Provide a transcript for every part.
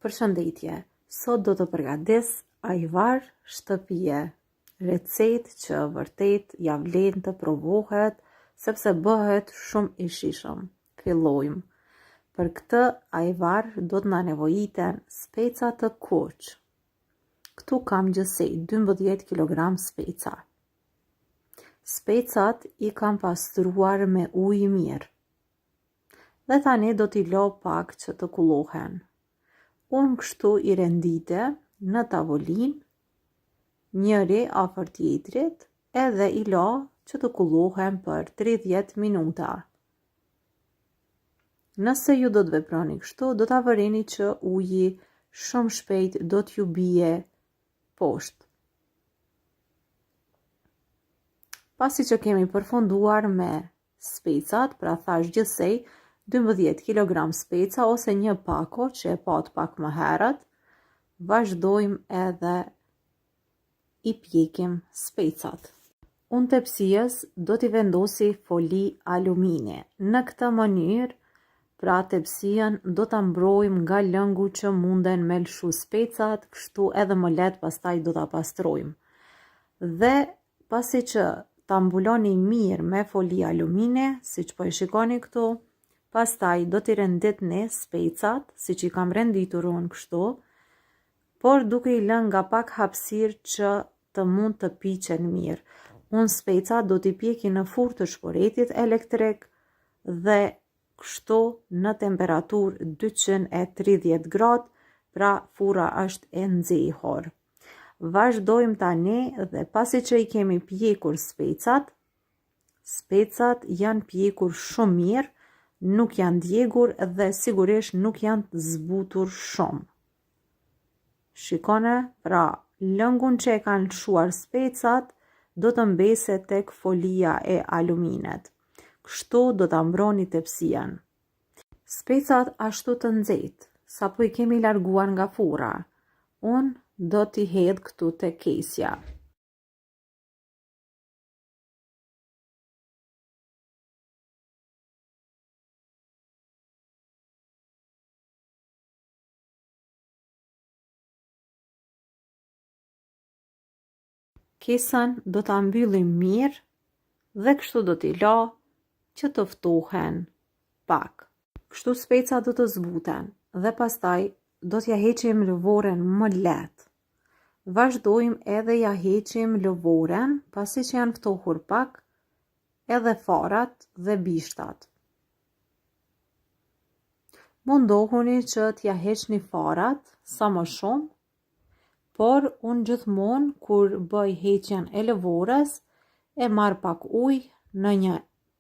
Përshëndetje, sot do të përgatis ajvar shtëpie, recetë që vërtet ja vlen të provohet, sepse bëhet shumë i shijshëm. Fillojmë. Për këtë ajvar do të na nevojiten speca të kuq. Këtu kam gjësej 12 kg speca. Specat i kam pastruar me ujë mirë. Dhe tani do t'i lo pak që të kullohen. Unë kështu i rendite në tavolin, njëri afër tjetrit, edhe i la që të kullohen për 30 minuta. Nëse ju do të veproni kështu, do ta vëreni që uji shumë shpejt do t'ju bie poshtë. Pasi që kemi përfunduar me specat, pra thash gjithsej 12 kg speca ose një pako që e pat pak më herët, vazhdojmë edhe i pjekim specat. Unë tepsijës do t'i vendosi foli alumini. Në këtë mënyrë, pra tepsijën do t'a mbrojmë nga lëngu që munden me lshu specat, kështu edhe më letë pastaj do t'a pastrojmë. Dhe pasi që ta mbuloni mirë me foli alumini, si që po e shikoni këtu, pastaj do t'i renditni specat, si që i kam renditur unë kështu, por duke i lënë nga pak hapësirë që të mund të piqen mirë. Unë specat do t'i pjeki në furrë të shporetit elektrik dhe kështu në temperaturë 230 gradë, pra furra është e nxehur. Vazhdojmë tani dhe pasi që i kemi pjekur specat janë pjekur shumë mirë, nuk janë djegur dhe sigurisht nuk janë të zbutur shumë. Shikone, pra lëngun që e kanë lshuar specat do të mbese tek folia e aluminet. Kështu do ta mbroni tepsijen. Specat ashtu të nxehtë, sapo i kemi larguar nga furra. Unë do t'i hedh këtu te kesja. Kesën do ta mbyllim mirë dhe kështu do t'i la që të ftohen pak. Kështu specat do të zbuten dhe pastaj do t'ja heqim lëvoren më lehtë. Vazhdojmë edhe ja heqim lëvoren pasi që janë ftohur pak, edhe farat dhe bishtat. Mundohuni që t'ja heqni farat sa më shumë, por unë gjithmonë kur bëj heqjen e lëvorës, e marr pak ujë në një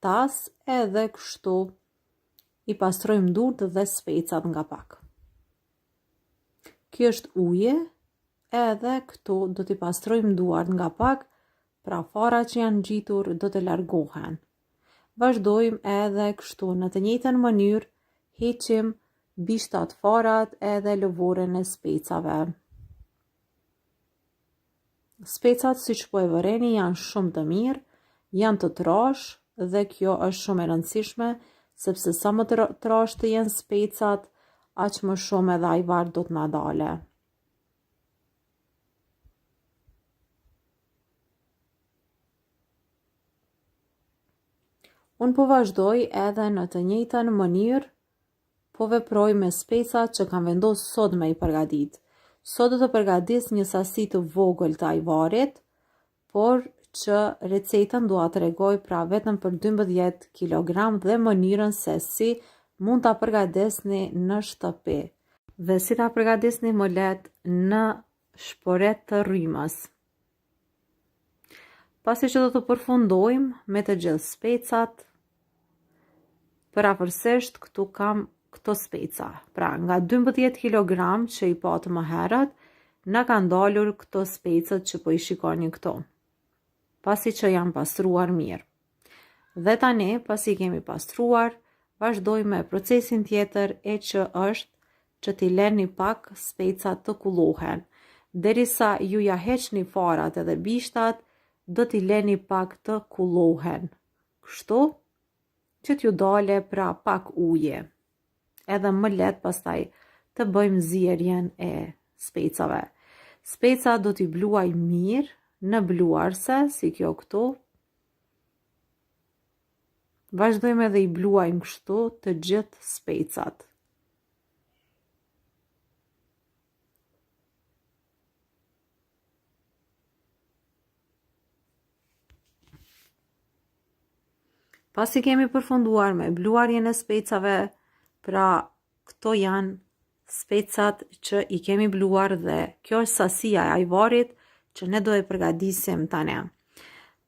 tas edhe kështu i pastrojmë durt dhe specat nga pak. Ky është uji, edhe këtu do t'i pastrojmë duart nga pak, pra farat që janë ngjitur do të largohen. Vazhdojmë edhe kështu në të njëjtën mënyrë, heqim bishtat, farat edhe lëvoren e specave. Specat, si që po e vëreni, janë shumë të mirë, janë të trashë dhe kjo është shumë e rëndësishme, sepse sa më të trashë të jenë specat, aq më shumë edhe ajvar do të na dale. Unë po vazhdoj edhe në të njëjtën mënyrë, po veproj me specat që kam vendosur sot me i përgatit. Sot do të përgatis një sasi të vogël të ajvarit, por që recetën dua të tregoj pra vetëm për 12 kg dhe mënyrën se si mund ta përgatisni në shtëpi dhe si ta përgatisni më lehtë në shporet të rrymës. Pasi që do të përfundojmë me të gjithë specat, përafërsisht këtu kam këto speca. Pra, nga 12 kg që i patë më herët, na kanë dalur këto specët që po i shikoni këto, pasi që janë pastruar mirë. Dhe tani, pasi kemi pastruar, vazhdojmë me procesin tjetër e që është që t'i leni pak specat të kullohen. Derisa ju ja heqni farat edhe bishtat, do t'i leni pak të kullohen. Kështu që t'ju dale pra pak uje. Edhe më letë pastaj të bëjmë zierjen e specave. Speca do t'i bluaj mirë në bluarse, si kjo këtu. Vazhdojmë edhe i bluajmë kështu të gjithë specat. Pasi kemi përfunduar me bluarjen e specave, pra këto janë specat që i kemi bluar dhe kjo është sasia e ajvarit që ne do e përgatisim tani.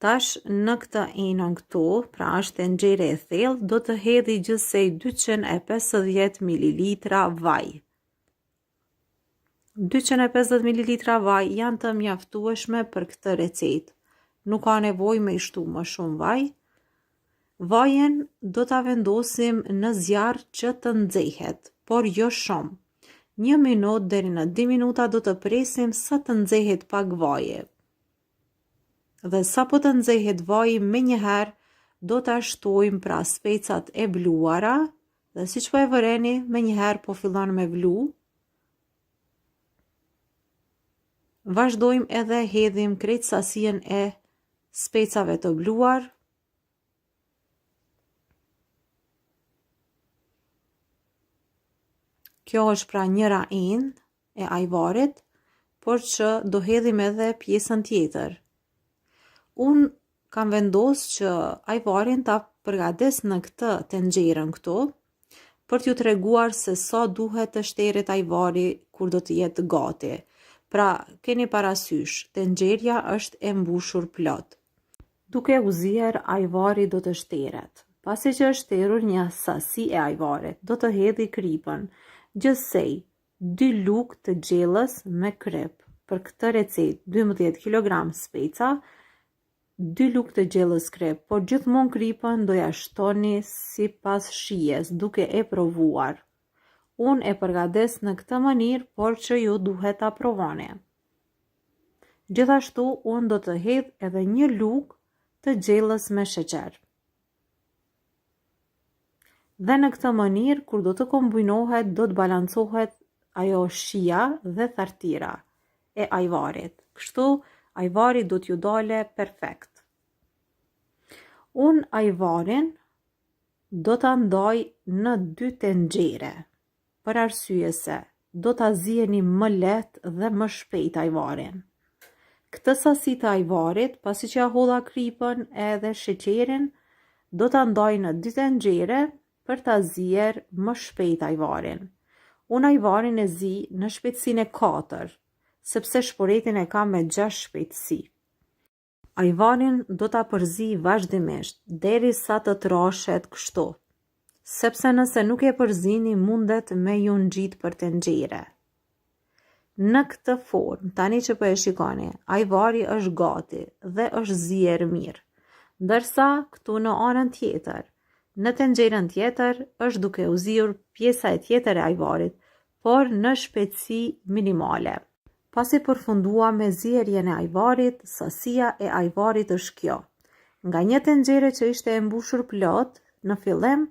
Tash në këtë enën këtu, pra është tenxhere e thellë, do të hedhi gjithsej 250 ml vaj. 250 ml vaj janë të mjaftueshme për këtë recetë. Nuk ka nevojë me i shtu më shumë vaj. Vajen do ta vendosim në zjarr që të nxehet, por jo shumë. 1 minutë deri në 2 minuta do të presim sa të nxehet pak vaji. Dhe sa po të nxehet vaji, menjëherë do ta shtojmë pra specat e bluara, dhe siç po e vëreni, menjëherë po fillon me vlu. Vazhdojmë edhe hedhim krejt sasien e specave të bluar. Kjo është pra njëra enë e ajvarit, por që do hedhim edhe pjesën tjetër. Unë kam vendosur që ajvarin ta përgatis në këtë tenxherën këtu, për t'ju treguar se sa duhet të shteret ajvari kur do të jetë gati. Pra, keni parasysh, tenxherja është e mbushur plot. Duke u zier, ajvari do të shteret. Pasi që është shterur një sasi e ajvarit, do të hedhi kripën. Gjithsej, 2 lugë të gjellës me krip. Për këtë recetë, 12 kg speca, 2 lugë të gjellës krip, por gjithmonë kripën do ja shtoni sipas shijes, duke e provuar. Unë e përgatis në këtë mënyrë, por që ju duhet ta provoni. Gjithashtu, unë do të hedh edhe 1 lugë të gjellës me sheqer. Dhe në këtë mënyrë, kur do të kombinohet, do të balancohet ajo shija dhe thartira e ajvarit. Kështu, ajvari do t'ju dale perfekt. Unë ajvarin do t'a ndaj në 2 tenxhere, për arsye se do t'a zieni më lehtë dhe më shpejt ajvarin. Këtë sasi të ajvarit, pasi që hodha kripën edhe sheqerin, do t'a ndaj në 2 tenxhere, për ta zier më shpejt ajvarin. Unë ajvarin e zi në shpejtësinë e 4, sepse shporetin e kam me 6 shpejtësi. Ajvarin do ta përzi vazhdimisht derisa të trashet kështu, sepse nëse nuk e përzini mundet me ju ngjit për tenxhere. Në këtë formë, tani që po e shikoni, ajvari është gati dhe është zier mirë. Ndërsa këtu në anën tjetër, në tenxherën tjetër është duke u zier pjesa e tjetër e ajvarit, por në shpejtësi minimale. Pasi përfundua me zierjen e ajvarit, sasia e ajvarit është kjo. Nga një tenxhere që ishte e mbushur plot në fillim,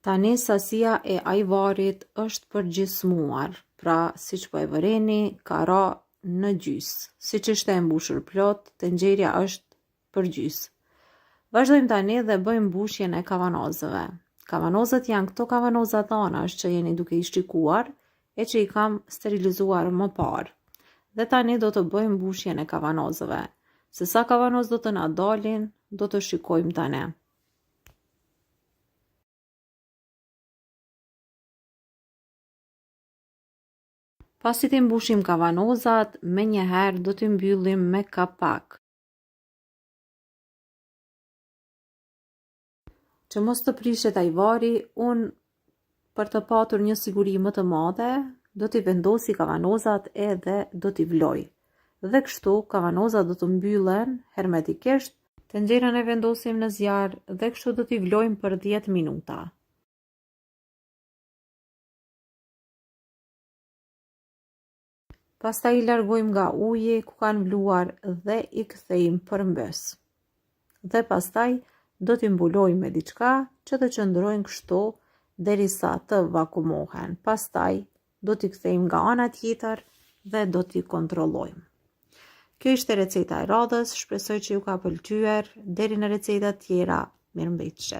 tani sasia e ajvarit është përgjysmuar. Pra, siç po e vëreni, ka ra në gjys. Siç ishte e mbushur plot, tenxherja është përgjys. Vazhdojmë tani dhe bëjmë mbushjen e kavanozëve. Kavanozët janë këto kavanozat anash që jeni duke i shikuar e që i kam sterilizuar më parë. Dhe tani do të bëjmë mbushjen e kavanozëve. Se sa kavanoz do të na dalin, do të shikojmë tani. Pasi të mbushim kavanozat, menjëherë do të mbyllim me kapak. Që mos të prishet ajvari, unë për të patur një siguri më të madhe, do t'i vendosi kavanozat edhe do t'i vloj. Dhe kështu, kavanozat do të mbyllen hermetikisht, tenxherën e vendosim në zjarr dhe kështu do t'i vlojmë për 10 minuta. Pastaj i largojmë nga uji ku kanë vluar dhe i kthejmë përmbys. Dhe pastaj do t'i mbulojmë me diçka që të qëndrojnë kështu derisa të vakumohen. Pastaj do t'i kthejmë nga ana tjetër dhe do t'i kontrollojmë. Kjo ishte receta e radhës, shpresoj që ju ka pëlqyer. Deri në receta tjera, mirëmbëjtje.